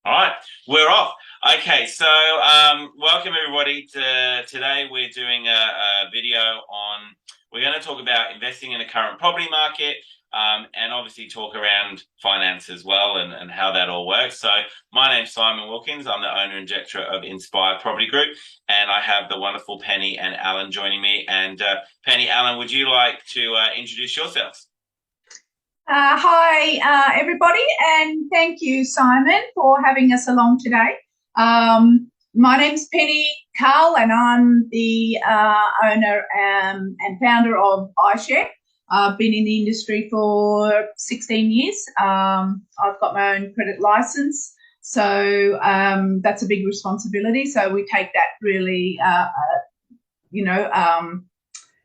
All right, we're off. Okay, so welcome everybody to today. We're doing a video on. We're going to talk about investing in the current property market, and obviously talk around finance as well and how that all works. So my name's Simon Wilkins. I'm the owner and director of Inspire Property Group, and I have the wonderful Penny and Alan joining me. And Penny, Alan, would you like to introduce yourselves? Hi, everybody, and thank you, Simon, for having us along today. My name's Penny Carl, and I'm the owner and founder of iShare. I've been in the industry for 16 years. I've got my own credit license, so that's a big responsibility. So we take that really,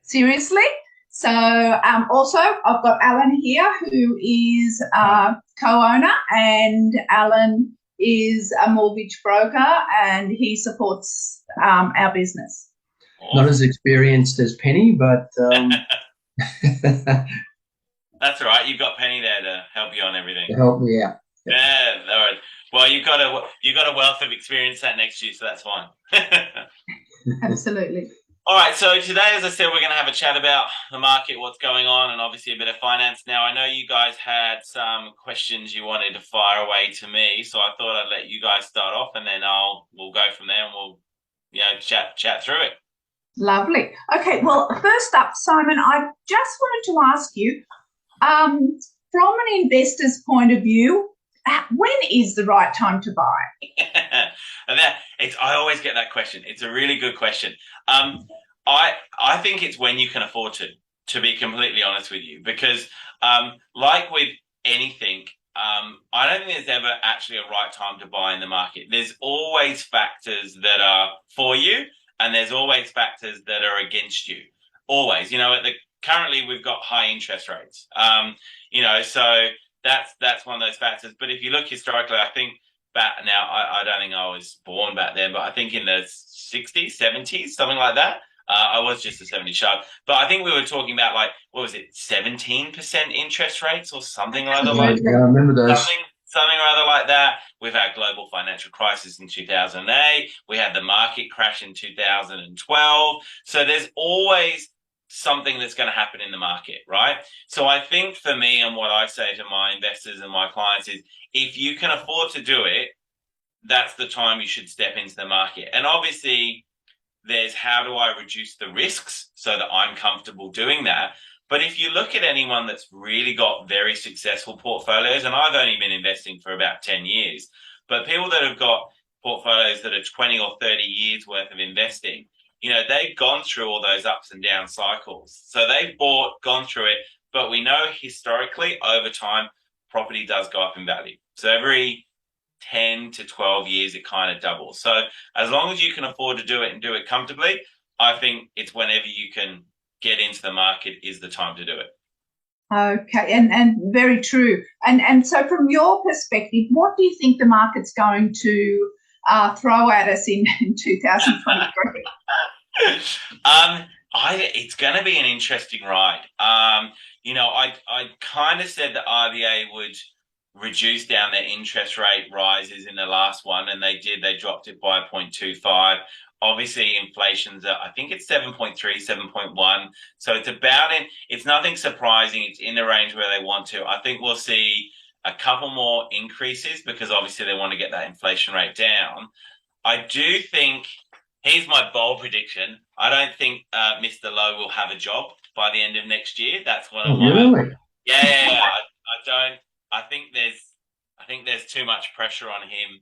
seriously. So also, I've got Alan here, who is a co-owner, and Alan is a mortgage broker, and he supports our business. Not as experienced as Penny, but That's all right. You've got Penny there to help you on everything. to help me out. Yeah, all right. Well, you've got a wealth of experience sat next to you, so that's fine. Absolutely. All right. So today, as I said, we're going to have a chat about the market, what's going on, and obviously a bit of finance. Now, I know you guys had some questions you wanted to fire away to me, so I thought I'd let you guys start off, and then we'll go from there, and we'll chat through it. Lovely. Okay, well, first up, Simon, I just wanted to ask you, from an investor's point of view, when is the right time to buy? And I always get that question. It's a really good question. I think it's when you can afford to be completely honest with you, because like with anything, I don't think there's ever actually a right time to buy in the market. There's always factors that are for you, and there's always factors that are against you. Always, currently we've got high interest rates. So that's one of those factors. But if you look historically, I think back now, I don't think I was born back then, but I think in the 60s, 70s, something like that. I was just a 70 sharp, but I think we were talking about, like, what was it, 17% interest rates or something like that. Yeah, I remember those. Something or other like that. We've had global financial crisis in 2008. We had the market crash in 2012. So there's always something that's going to happen in the market, right? So I think for me, and what I say to my investors and my clients is, if you can afford to do it, that's the time you should step into the market. And obviously, there's how do I reduce the risks so that I'm comfortable doing that. But if you look at anyone that's really got very successful portfolios, and I've only been investing for about 10 years, but people that have got portfolios that are 20 or 30 years worth of investing, they've gone through all those ups and down cycles. So they've gone through it, but we know historically over time, property does go up in value. So every 10 to 12 years, it kind of doubles. So as long as you can afford to do it and do it comfortably, I think it's whenever you can get into the market is the time to do it. Okay, and very true. And so from your perspective, what do you think the market's going to throw at us in 2023? It's going to be an interesting ride. I kind of said that RBA would reduce down their interest rate rises in the last one, and they did. They dropped it by 0.25. Obviously, inflation's I think it's 7.3, 7.1. So it's nothing surprising. It's in the range where they want to. I think we'll see a couple more increases because obviously they want to get that inflation rate down. I do think, here's my bold prediction, I don't think Mr. Lowe will have a job by the end of next year. That's one of my... Really? Yeah, I don't. I think there's too much pressure on him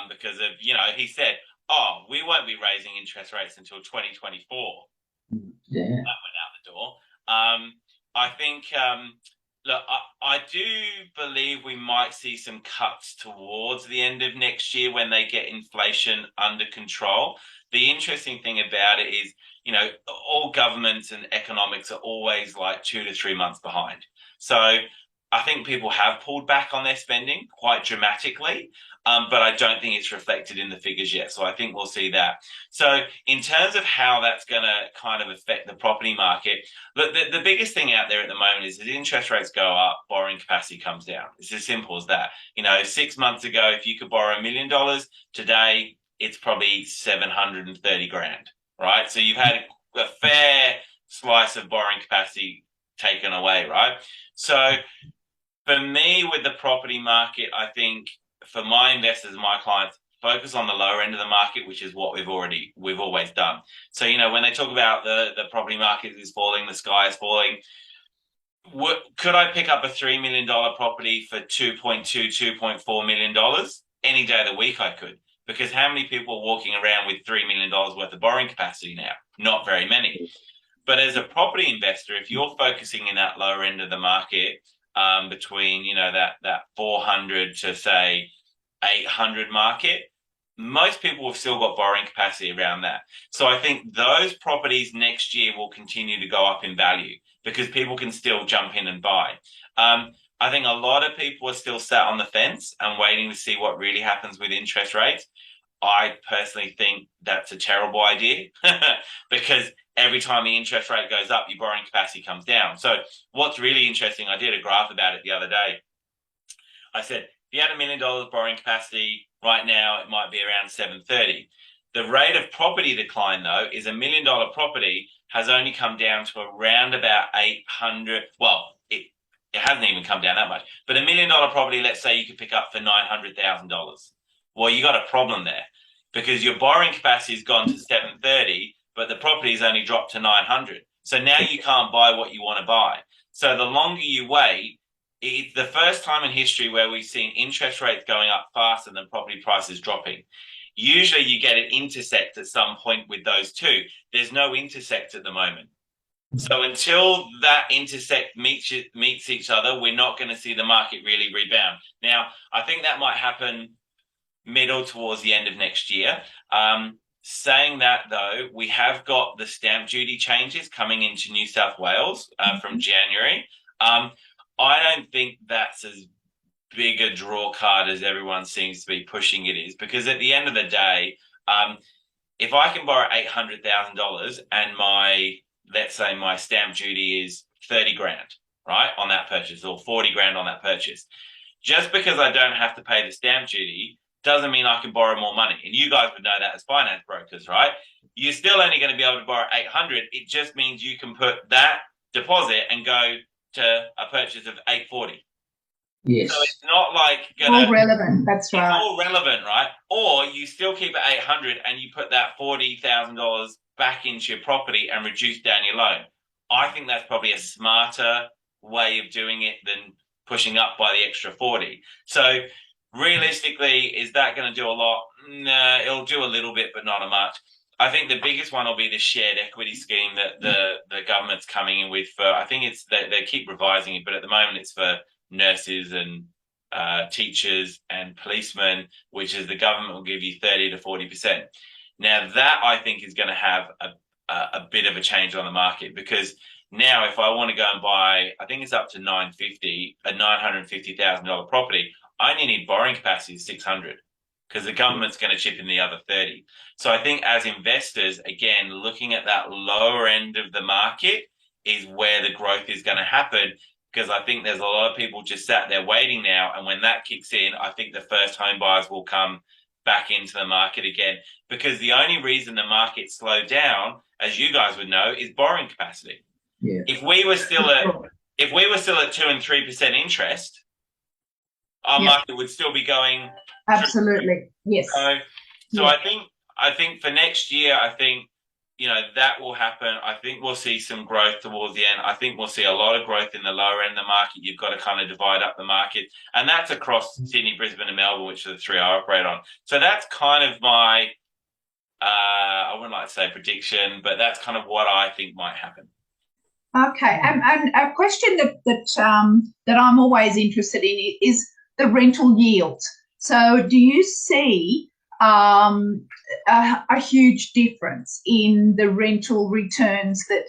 because of, he said, "Oh, we won't be raising interest rates until 2024." Yeah. That went out the door. I think, look, I do believe we might see some cuts towards the end of next year when they get inflation under control. The interesting thing about it is, all governments and economics are always like 2 to 3 months behind. So I think people have pulled back on their spending quite dramatically, but I don't think it's reflected in the figures yet. So I think we'll see that. So in terms of how that's going to kind of affect the property market, look, the biggest thing out there at the moment is that interest rates go up, borrowing capacity comes down. It's as simple as that. 6 months ago, if you could borrow $1 million, today it's probably 730 grand, right? So you've had a fair slice of borrowing capacity taken away, right? So for me, with the property market, I think for my investors and my clients, focus on the lower end of the market, which is what we've always done. So, when they talk about the property market is falling, the sky is falling, could I pick up a $3 million property for $2.4 million? Any day of the week I could, because how many people are walking around with $3 million worth of borrowing capacity now? Not very many. But as a property investor, if you're focusing in that lower end of the market, between that 400 to say 800 market, most people have still got borrowing capacity around that. So I think those properties next year will continue to go up in value because people can still jump in and buy. I think a lot of people are still sat on the fence and waiting to see what really happens with interest rates. I personally think that's a terrible idea because every time the interest rate goes up, your borrowing capacity comes down. So what's really interesting, I did a graph about it the other day. I said, if you had $1 million borrowing capacity right now, it might be around 730. The rate of property decline, though, is $1 million property has only come down to around about 800. Well, it hasn't even come down that much. But $1 million property, let's say you could pick up for $900,000. Well, you got a problem there because your borrowing capacity has gone to 730, but the property's only dropped to 900. So now you can't buy what you want to buy. So the longer you wait, it's the first time in history where we've seen interest rates going up faster than property prices dropping. Usually you get an intersect at some point with those two. There's no intersect at the moment. So until that intersect meets each other, we're not going to see the market really rebound. Now, I think that might happen middle towards the end of next year. Saying that, though, we have got the stamp duty changes coming into New South Wales from January. I don't think that's as big a draw card as everyone seems to be pushing it is, because at the end of the day, if I can borrow $800,000 and let's say my stamp duty is 30 grand, right, on that purchase, or 40 grand on that purchase, just because I don't have to pay the stamp duty doesn't mean I can borrow more money. And you guys would know that as finance brokers, right? You're still only going to be able to borrow 800. It just means you can put that deposit and go to a purchase of 840. Yes. So it's not like all relevant. That's right. It's all relevant, right? Or you still keep it 800 and you put that $40,000 back into your property and reduce down your loan. I think that's probably a smarter way of doing it than pushing up by the extra 40. So realistically, is that going to do a lot? No, it'll do a little bit, but not a much. I think the biggest one will be the shared equity scheme that the government's coming in with for, I think it's, they keep revising it, but at the moment it's for nurses and teachers and policemen, which is the government will give you 30 to 40%. Now that I think is going to have a bit of a change on the market, because now if I want to go and buy, I think it's up to $950,000 property, I only need borrowing capacity of 600 because the government's going to chip in the other 30. So I think as investors, again, looking at that lower end of the market is where the growth is going to happen, because I think there's a lot of people just sat there waiting now. And when that kicks in, I think the first home buyers will come back into the market again, because the only reason the market slowed down, as you guys would know, is borrowing capacity. Yeah. If we were still at 2 and 3% interest, our market would still be going. Absolutely. Yes. So I think for next year, I think, that will happen. I think we'll see some growth towards the end. I think we'll see a lot of growth in the lower end of the market. You've got to kind of divide up the market. And that's across Sydney, Brisbane and Melbourne, which are the three I operate on. So that's kind of my, I wouldn't like to say prediction, but that's kind of what I think might happen. Okay. And a question that I'm always interested in is the rental yield. So do you see a huge difference in the rental returns that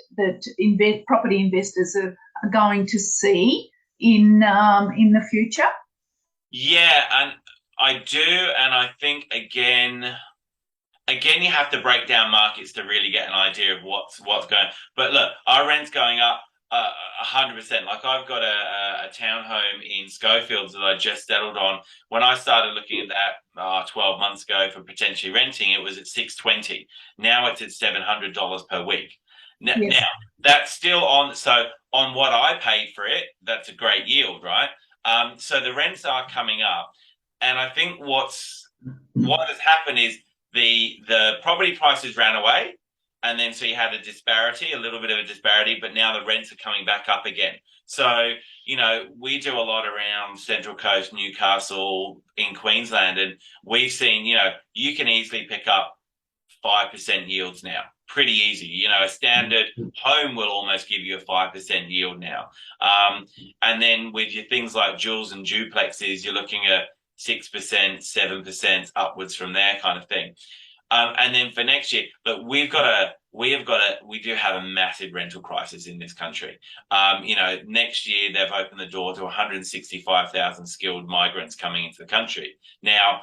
property investors are going to see in the future? Yeah, and I do, and I think again, you have to break down markets to really get an idea of what's going. But look, our rent's going up 100%. Like I've got a townhome in Schofields that I just settled on. When I started looking at that 12 months ago for potentially renting, it was at $620. Now it's at $700 per week. Yes. Now that's still on. So on what I paid for it, that's a great yield, right? So the rents are coming up, and I think what has happened is the property prices ran away, and then so you had a little bit of a disparity, but now the rents are coming back up again. So, we do a lot around Central Coast, Newcastle, in Queensland, and we've seen, you can easily pick up 5% yields now. Pretty easy. A standard home will almost give you a 5% yield now. And then with your things like duals and duplexes, you're looking at 6%, 7% upwards from there kind of thing. And then for next year, but we do have a massive rental crisis in this country. Next year they've opened the door to 165,000 skilled migrants coming into the country. Now,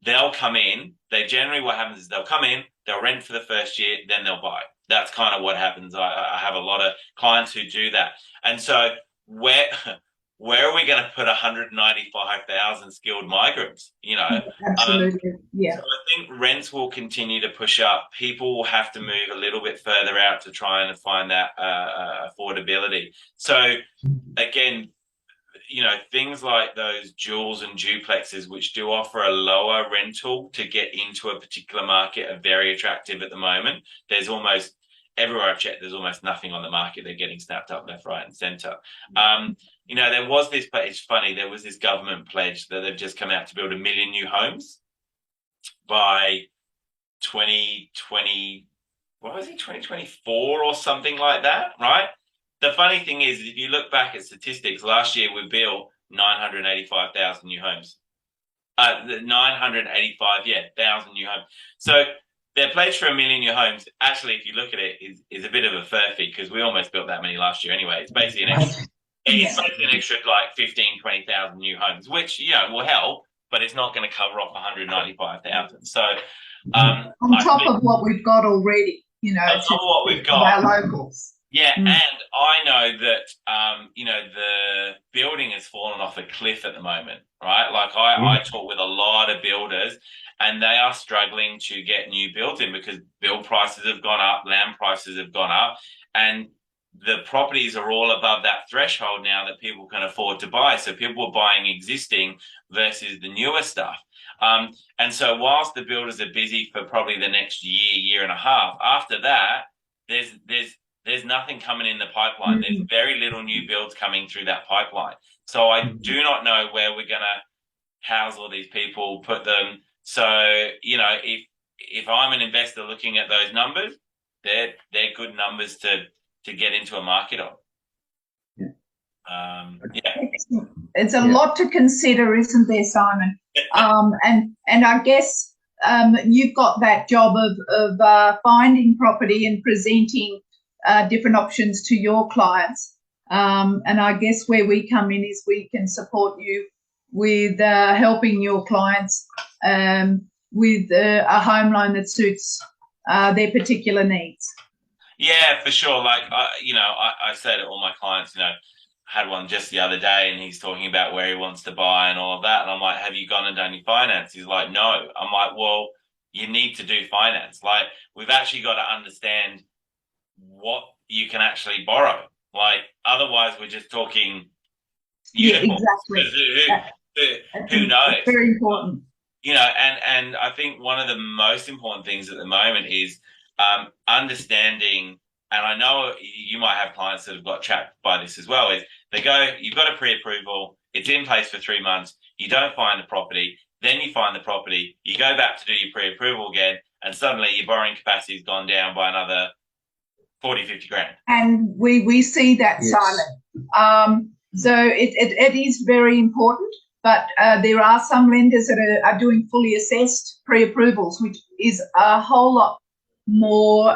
they'll come in. What happens is they'll come in, they'll rent for the first year, then they'll buy. That's kind of what happens. I have a lot of clients who do that. And so where are we going to put 195,000 skilled migrants? Absolutely. Yeah. So I think rents will continue to push up. People will have to move a little bit further out to try and find that affordability. So again, things like those duals and duplexes, which do offer a lower rental to get into a particular market, are very attractive at the moment. There's almost everywhere I've checked, there's almost nothing on the market. They're getting snapped up left, right, and centre. There was this, but it's funny, there was this government pledge that they've just come out to build 1 million new homes by 2020, 2024 or something like that, right? The funny thing is, if you look back at statistics, last year we built 985,000 new homes. 985,000 new homes. So their pledge for 1 million new homes, actually, if you look at it, is a bit of a furphy, because we almost built that many last year anyway. It's basically an extra like 15,000, 20,000 new homes, which, will help, but it's not going to cover off 195,000. So on top of what we've got already, on top of what we've got, our locals. Yeah, and I know that, the building has fallen off a cliff at the moment, right? Like I talk with a lot of builders, and they are struggling to get new builds in because build prices have gone up, land prices have gone up, and the properties are all above that threshold now that people can afford to buy. So people are buying existing versus the newer stuff. And so whilst the builders are busy for probably the next year and a half, after that, there's nothing coming in the pipeline. There's very little new builds coming through that pipeline. So I do not know where we're going to house all these people, put them. So, if I'm an investor looking at those numbers, they're good numbers to get into a market on. It's a lot to consider, isn't there, Simon? And I guess you've got that job of finding property and presenting different options to your clients. And I guess where we come in is we can support you with helping your clients with a home loan that suits their particular needs. Yeah, for sure. Like, I say to all my clients, I had one just the other day, and he's talking about where he wants to buy and all of that. And I'm like, have you gone and done your finance? He's like, no. I'm like, well, you need to do finance. Like, we've actually got to understand what you can actually borrow. Like, otherwise we're just talking uniforms. Yeah, exactly. Who knows? It's very important. And I think one of the most important things at the moment is understanding, and I know you might have clients that have got trapped by this as well, is you've got a pre-approval, it's in place for 3 months, you don't find the property, then you find the property, you go back to do your pre-approval again, and suddenly your borrowing capacity has gone down by another 40, 50 grand. And we see that, Yes. Simon. So it is very important, but there are some lenders that are doing fully assessed pre-approvals, which is a whole lot more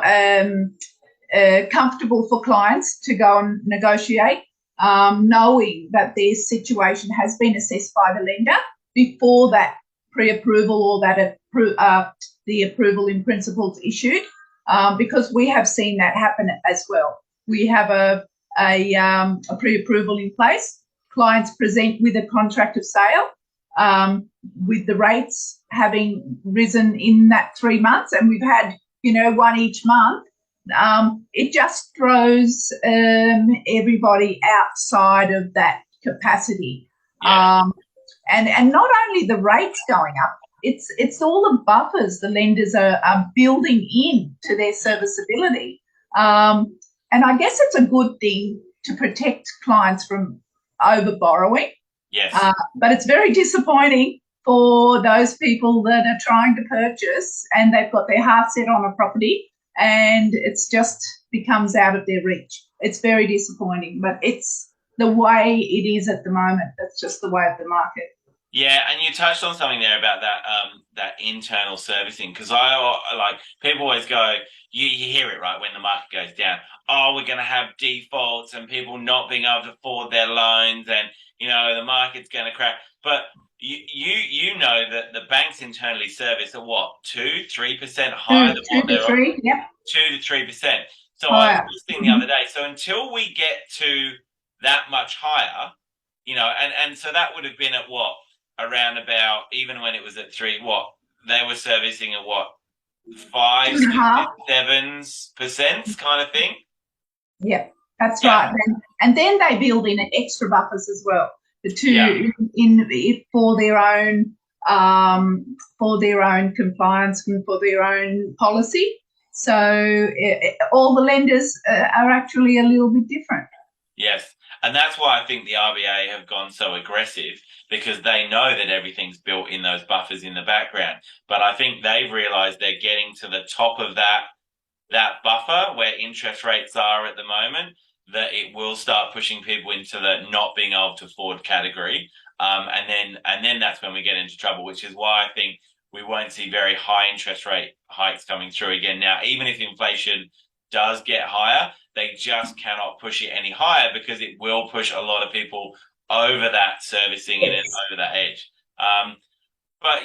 comfortable for clients to go and negotiate. knowing that their situation has been assessed by the lender before that pre-approval or that the approval in principle is issued, because we have seen that happen as well. We have a pre-approval in place. Clients present with a contract of sale, with the rates having risen in that 3 months, and we've had, one each month. It just throws everybody outside of that capacity. Yeah. And not only the rates going up, it's all the buffers the lenders are building in to their serviceability. And I guess it's a good thing to protect clients from over borrowing. Yes. But it's very disappointing for those people that are trying to purchase and they've got their heart set on a property and it's just becomes out of their reach. It's very disappointing, but it's the way it is at the moment. That's just the way of the market. Yeah, and you touched on something there about that internal servicing, because people always go, you hear it, right, when the market goes down. Oh, we're going to have defaults and people not being able to afford their loans, and the market's going to crash. But you know that the banks internally service at what, 2-3% higher than what they're 2 to 3, yep. 2 to 3%. So Higher. I was thinking the other day. So until we get to that much higher, and so that would have been at what? Around about, even when it was at 3, what they were servicing at what, 5 to 7% kind of thing. Yeah, that's right. And then they build in extra buffers as well. The two for their own compliance and for their own policy. So all the lenders are actually a little bit different. Yes. And that's why I think the RBA have gone so aggressive, because they know that everything's built in those buffers in the background. But I think they've realised they're getting to the top of that buffer where interest rates are at the moment, that it will start pushing people into the not being able to afford category. And then that's when we get into trouble, which is why I think we won't see very high interest rate hikes coming through again. Now, even if inflation does get higher, they just cannot push it any higher, because it will push a lot of people over that servicing and over that edge. But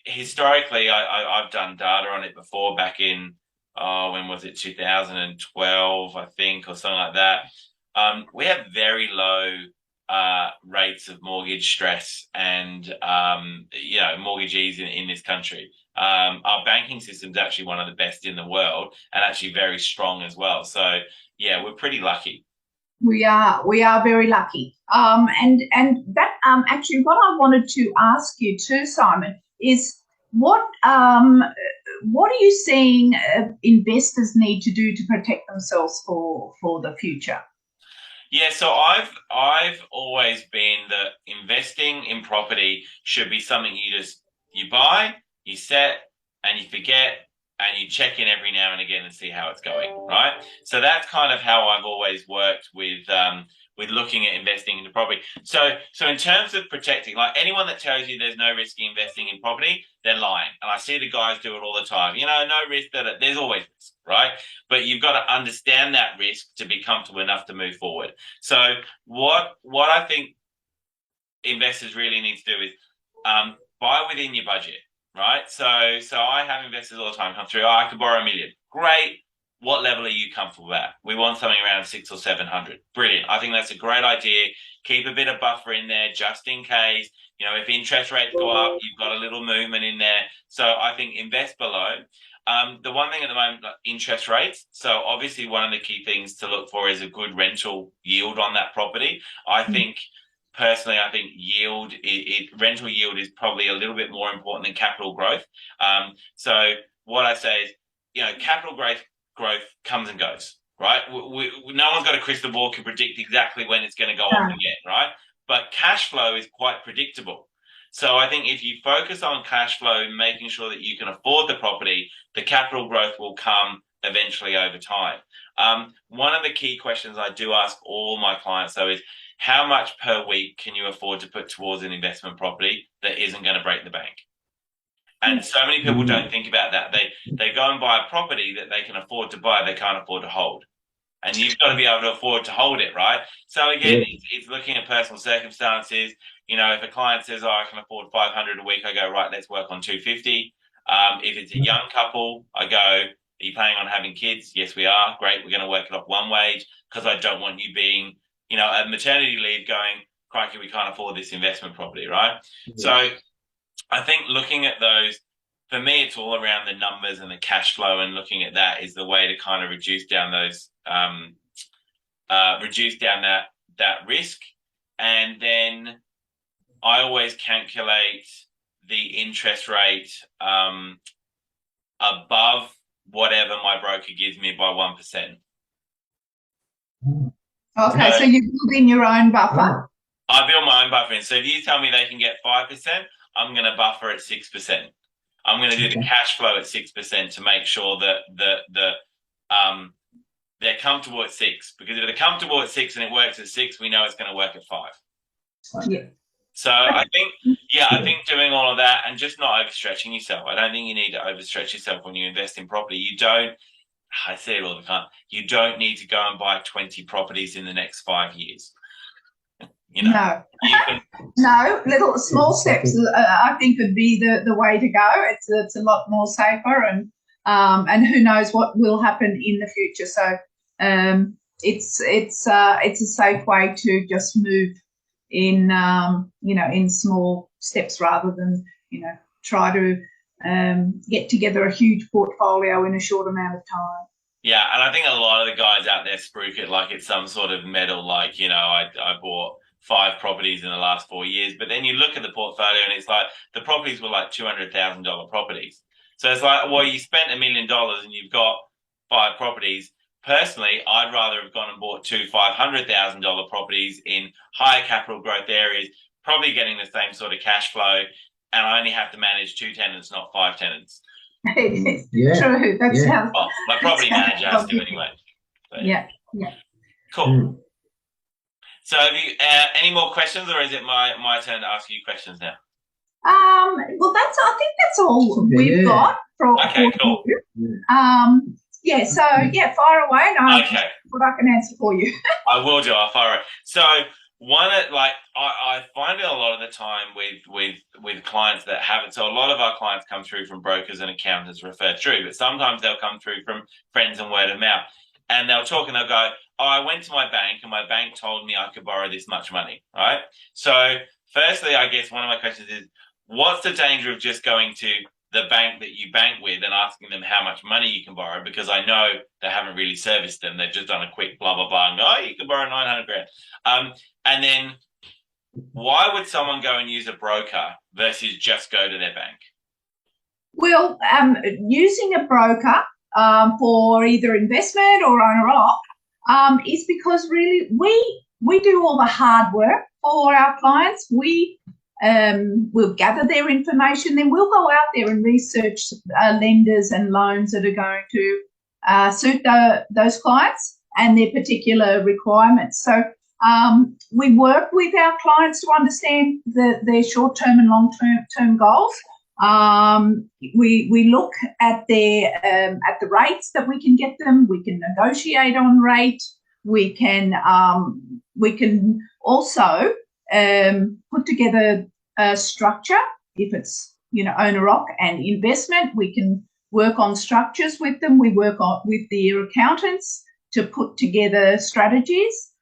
historically, I've done data on it before, back in when was it, 2012, I think, or something like that. We have very low rates of mortgage stress and mortgagees in this country. Our banking system is actually one of the best in the world, and actually very strong as well. So yeah, we're pretty lucky. We are very lucky. And that actually what I wanted to ask you too, Simon, is what are you seeing investors need to do to protect themselves for the future? Yeah, so I've always been that investing in property should be something you buy, you set, and you forget, and you check in every now and again and see how it's going, right? So that's kind of how I've always worked with looking at investing into property. So in terms of protecting, like anyone that tells you there's no risk in investing in property, they're lying. And I see the guys do it all the time. No risk, there's always risk, right? But you've got to understand that risk to be comfortable enough to move forward. So what I think investors really need to do is buy within your budget. Right. So I have investors all the time come through. Oh, I could borrow $1 million. Great. What level are you comfortable at? We want something around 600 or 700. Brilliant. I think that's a great idea. Keep a bit of buffer in there just in case. If interest rates go up, you've got a little movement in there. So I think invest below. The one thing at the moment, like interest rates. So obviously one of the key things to look for is a good rental yield on that property. Personally, I think rental yield is probably a little bit more important than capital growth. So what I say is, capital growth comes and goes, right? No one's got a crystal ball to predict exactly when it's going to go off again, right? But cash flow is quite predictable. So I think if you focus on cash flow, making sure that you can afford the property, the capital growth will come eventually over time. One of the key questions I do ask all my clients, though, is how much per week can you afford to put towards an investment property that isn't going to break the bank? And so many people don't think about that. They go and buy a property that they can afford to buy, they can't afford to hold. and you've got to be able to afford to hold it, right? So again, it's looking at personal circumstances. You know, if a client says, "Oh, I can afford 500 a week," I go, "Right, let's work on 250." If it's a young couple, I go, "Are you planning on having kids?" "Yes, we are." "Great, we're going to work it off one wage because I don't want you being, you know, at maternity leave going, 'Crikey, we can't afford this investment property,' right?" So I think looking at those, for me, it's all around the numbers and the cash flow, and looking at that is the way to kind of reduce down those, that risk. And then I always calculate the interest rate above whatever my broker gives me by 1%. Okay, so you build in your own buffer. I build my own buffer in. So if you tell me they can get 5%, I'm going to buffer at 6%. I'm going to do the cash flow at 6% to make sure that they're comfortable at 6. Because if they're comfortable at 6 and it works at 6, we know it's going to work at 5. Yeah. So I think doing all of that and just not overstretching yourself. I don't think you need to overstretch yourself when you invest in property. I say it all the time, you don't need to go and buy 20 properties in the next 5 years. You know, no, little small steps. I think would be the way to go. It's a lot more safer, and who knows what will happen in the future. So it's a safe way to just move in in small steps rather than try to get together a huge portfolio in a short amount of time. Yeah, and I think a lot of the guys out there spruik it like it's some sort of medal, like, I bought 5 properties in the last 4 years. But then you look at the portfolio and it's like the properties were like $200,000 properties. So it's like, well, you spent $1 million and you've got 5 properties. Personally, I'd rather have gone and bought 2 $500,000 properties in higher capital growth areas, probably getting the same sort of cash flow, and I only have to manage 2 tenants, not 5 tenants. True. That sounds. Well, my property manager has to anyway. But, yeah. Cool. So, have you any more questions, or is it my turn to ask you questions now? Well, I think that's all we've got for. Okay, cool. So fire away, and what I can answer for you. I will do. I'll fire it. So I find it a lot of the time with clients that have it. So a lot of our clients come through from brokers and accountants referred through, but sometimes they'll come through from friends and word of mouth, and they'll talk and they'll go, "Oh, I went to my bank and my bank told me I could borrow this much money," right? So firstly, I guess one of my questions is, what's the danger of just going to the bank that you bank with and asking them how much money you can borrow? Because I know they haven't really serviced them. They've just done a quick blah, blah, blah, and go, "Oh, you can borrow 900 grand. And then why would someone go and use a broker versus just go to their bank? Well, using a broker for either investment or owner-op is because really we do all the hard work for our clients. We'll gather their information, then we'll go out there and research lenders and loans that are going to suit those clients and their particular requirements. So we work with our clients to understand their short-term and long-term goals. We look at the rates that we can get them. We can negotiate on rate. We can also put together a structure. If it's owner-op and investment, we can work on structures with them. We work with their accountants to put together strategies.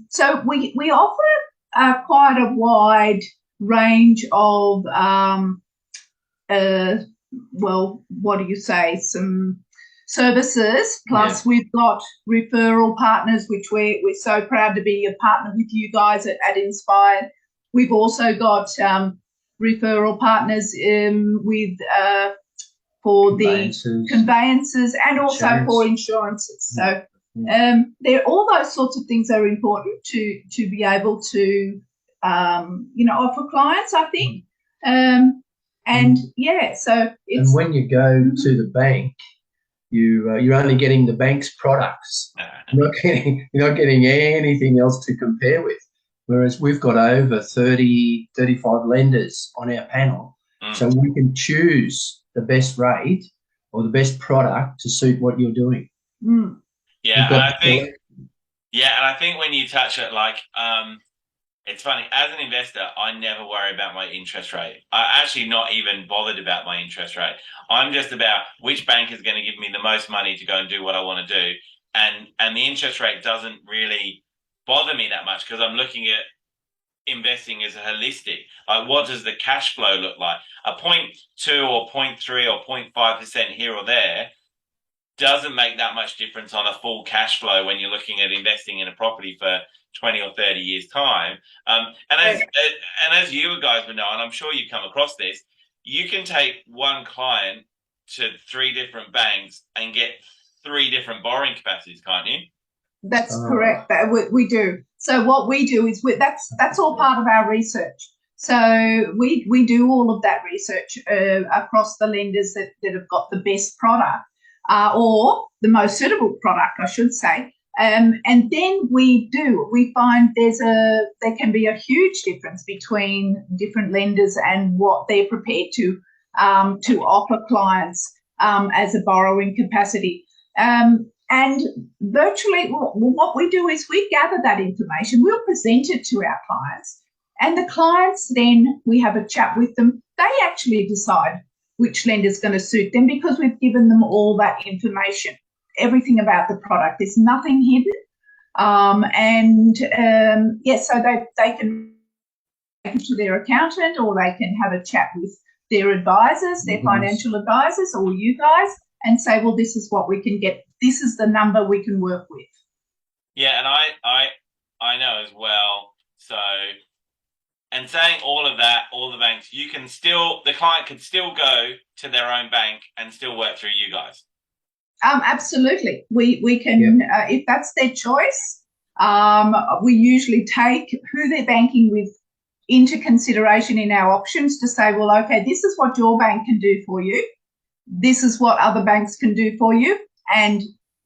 So we offer quite a wide range of some services. Plus, we've got referral partners, which we're so proud to be a partner with you guys at Inspired. We've also got referral partners for the conveyances and also for insurances. So all those sorts of things are important to be able to offer clients, I think. So it's. And when you go to the bank, you're only getting the bank's products. You're not getting anything else to compare with. Whereas we've got over 30, 35 lenders on our panel, so we can choose the best rate or the best product to suit what you're doing. Yeah, You've and got I think when you touch it, like, it's funny, as an investor, I never worry about my interest rate. I actually not even bothered about my interest rate. I'm just about which bank is going to give me the most money to go and do what I want to do. And the interest rate doesn't really bother me that much because I'm looking at investing as a holistic. Like, what does the cash flow look like? A 0.2 or 0.3 or 0.5% here or there doesn't make that much difference on a full cash flow when you're looking at investing in a property for 20 or 30 years time. And as you guys would know, and I'm sure you come across this, you can take one client to 3 different banks and get 3 different borrowing capacities, can't you? That's correct. We do. So what we do is that's all part of our research. So we do all of that research across the lenders that have got the best product or the most suitable product, I should say. And then we find there can be a huge difference between different lenders and what they're prepared to offer clients as a borrowing capacity. And virtually what we do is we gather that information, we'll present it to our clients, and the clients then, we have a chat with them. They actually decide which lender is going to suit them because we've given them all that information, everything about the product. There's nothing hidden. So they can take it to their accountant, or they can have a chat with their advisors, their financial advisors, or you guys, and say, well, this is what we can get. This is the number we can work with. Yeah, and I know as well. So, and saying all of that, all the banks, the client can still go to their own bank and still work through you guys. Absolutely. We can, if that's their choice, we usually take who they're banking with into consideration in our options to say, well, okay, this is what your bank can do for you. This is what other banks can do for you. And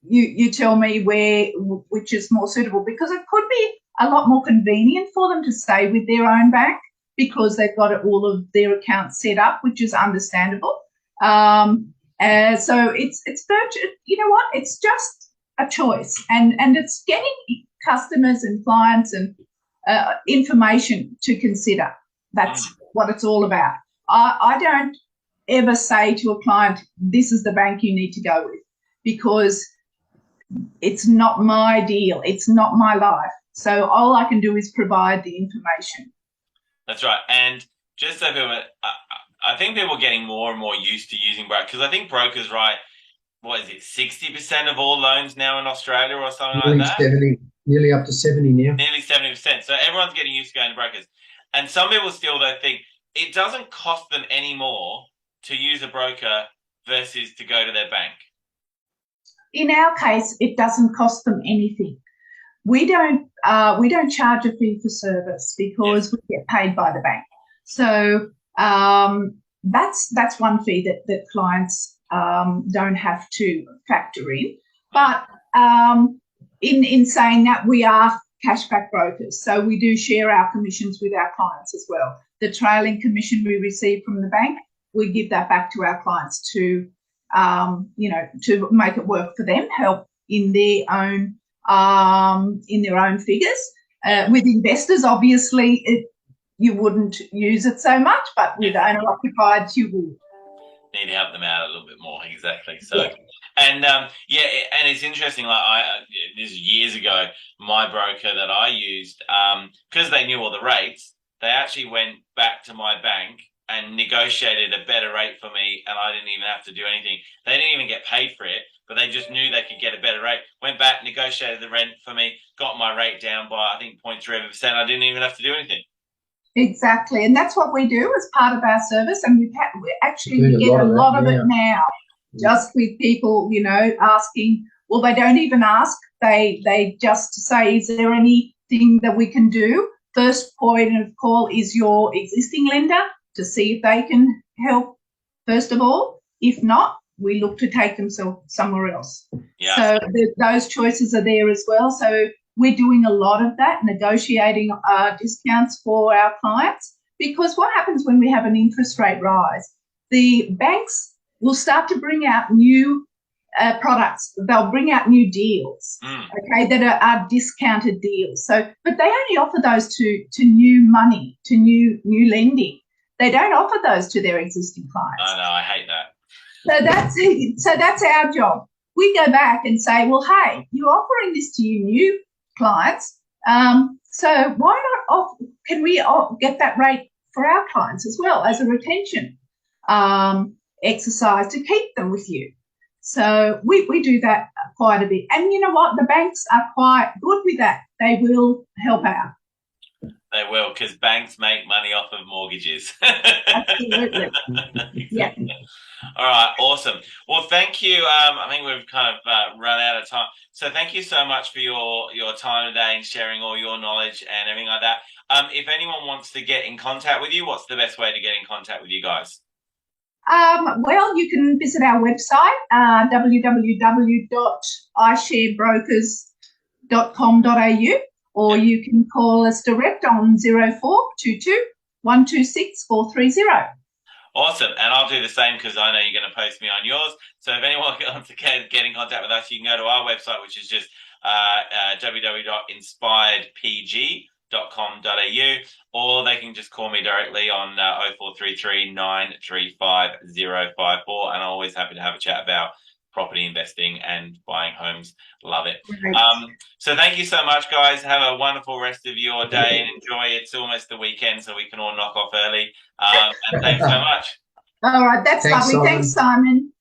you tell me which is more suitable, because it could be a lot more convenient for them to stay with their own bank because they've got all of their accounts set up, which is understandable. So it's virtual. You know what? It's just a choice, and it's getting customers and clients and information to consider. That's what it's all about. I don't ever say to a client, this is the bank you need to go with, because it's not my deal. It's not my life. So all I can do is provide the information. That's right. And just so people, I think people are getting more and more used to using brokers, because I think brokers write, what is it, 60% of all loans now in Australia or something like that? 70, nearly up to 70 now. Nearly 70%. So everyone's getting used to going to brokers. And some people still don't think it doesn't cost them any more to use a broker versus to go to their bank. In our case, it doesn't cost them anything. We don't charge a fee for service because we get paid by the bank. So that's one fee that clients don't have to factor in. But in saying that, we are cashback brokers, so we do share our commissions with our clients as well. The trailing commission we receive from the bank, we give that back to our clients to to make it work for them, help in their own figures. With investors, obviously, you wouldn't use it so much, but with owner-occupied, you would. Need to help them out a little bit more, exactly. So, and and it's interesting. Like this is years ago, my broker that I used, because they knew all the rates, they actually went back to my bank and negotiated a better rate for me, and I didn't even have to do anything. They didn't even get paid for it, but they just knew they could get a better rate. Went back, negotiated the rent for me, got my rate down by, I think, 0.3%. I didn't even have to do anything. Exactly, and that's what we do as part of our service, and we get a lot of it now, just with people, asking. Well, they don't even ask. They just say, is there anything that we can do? First point of call is your existing lender to see if they can help, first of all. If not, we look to take them somewhere else. Yeah. So those choices are there as well. So we're doing a lot of that, negotiating discounts for our clients, because what happens when we have an interest rate rise? The banks will start to bring out new products. They'll bring out new deals, okay, that are discounted deals. So, but they only offer those to new money, to new lending. They don't offer those to their existing clients. I know, I hate that. So that's our job. We go back and say, well, hey, you're offering this to your new clients, so why not? Can we get that rate for our clients as well as a retention exercise to keep them with you? So we do that quite a bit. And you know what? The banks are quite good with that. They will help out. They will, because banks make money off of mortgages. Absolutely. Yeah. All right, awesome. Well, thank you. I think we've kind of run out of time. So thank you so much for your time today and sharing all your knowledge and everything like that. If anyone wants to get in contact with you, what's the best way to get in contact with you guys? Well, you can visit our website, www.isharebrokers.com.au, or you can call us direct on 0422 126 430. Awesome. And I'll do the same because I know you're going to post me on yours. So if anyone wants to get in contact with us, you can go to our website, which is just www.inspiredpg.com.au, or they can just call me directly on 0433 935 054. And I'm always happy to have a chat about property investing and buying homes. Love it. So thank you so much, guys. Have a wonderful rest of your day and enjoy. It's almost the weekend, so we can all knock off early. And thanks so much. All right. That's lovely. Thanks, Simon.